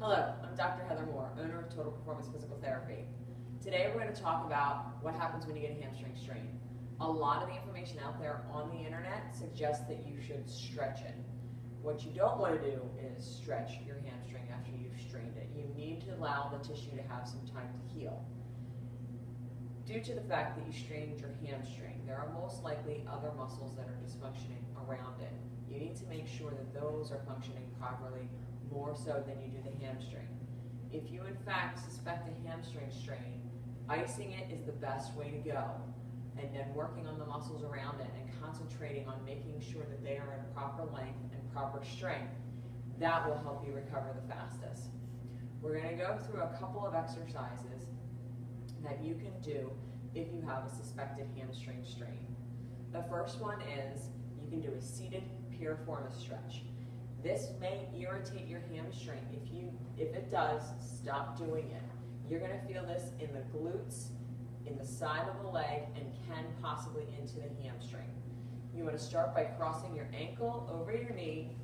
Hello, I'm Dr. Heather Moore, owner of Total Performance Physical Therapy. Today we're going to talk about what happens when you get a hamstring strain. A lot of the information out there on the internet suggests that you should stretch it. What you don't want to do is stretch your hamstring after you've strained it. You need to allow the tissue to have some time to heal. Due to the fact that you strained your hamstring, there are most likely other muscles that are dysfunctioning around it. You need to make sure that those are functioning properly, more so than you do the hamstring. If you in fact suspect a hamstring strain, icing it is the best way to go, and then working on the muscles around it and concentrating on making sure that they are in proper length and proper strength. That will help you recover the fastest. We're going to go through a couple of exercises that you can do if you have a suspected hamstring strain. The first one is you can do a seated piriformis stretch. This may irritate your hamstring. If it does, stop doing it. You're going to feel this in the glutes, in the side of the leg, and can possibly into the hamstring. You want to start by crossing your ankle over your knee,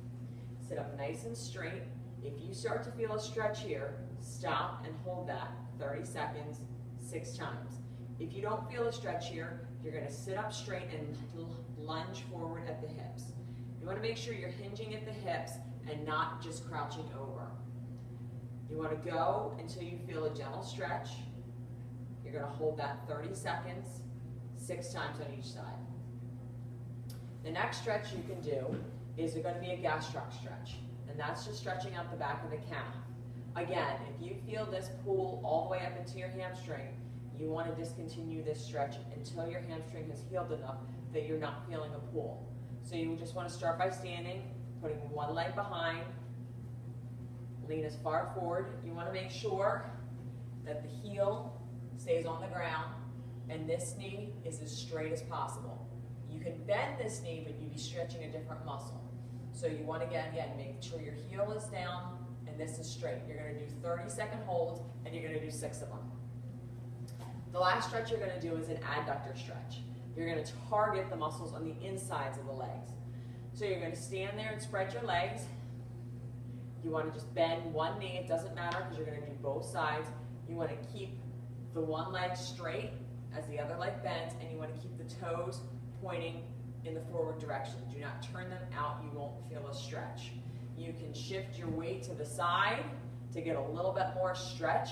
sit up nice and straight. If you start to feel a stretch here, stop and hold that 30 seconds, 6 times. If you don't feel a stretch here, you're going to sit up straight and lunge forward at the hips. You want to make sure you're hinging at the hips and not just crouching over. You want to go until you feel a gentle stretch. You're going to hold that 30 seconds, 6 times on each side. The next stretch you can do is going to be a gastric stretch, and that's just stretching out the back of the calf. Again, if you feel this pull all the way up into your hamstring, you want to discontinue this stretch until your hamstring has healed enough that you're not feeling a pull. So you just want to start by standing, putting one leg behind, lean as far forward. You want to make sure that the heel stays on the ground and this knee is as straight as possible. You can bend this knee, but you'd be stretching a different muscle. So you want to, again, make sure your heel is down and this is straight. You're going to do 30-second holds, and you're going to do 6 of them. The last stretch you're going to do is an adductor stretch. You're going to target the muscles on the insides of the legs. So you're going to stand there and spread your legs. You want to just bend one knee. It doesn't matter because you're going to do both sides. You want to keep the one leg straight as the other leg bends, and you want to keep the toes pointing in the forward direction. Do not turn them out. You won't feel a stretch. You can shift your weight to the side to get a little bit more stretch.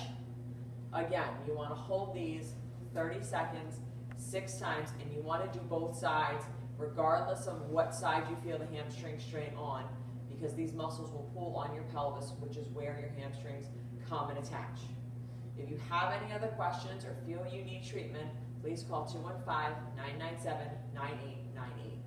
Again, you want to hold these 30 seconds, 6 times, and you want to do both sides regardless of what side you feel the hamstring strain on, because these muscles will pull on your pelvis, which is where your hamstrings come and attach. If you have any other questions or feel you need treatment, please call 215-997-9898.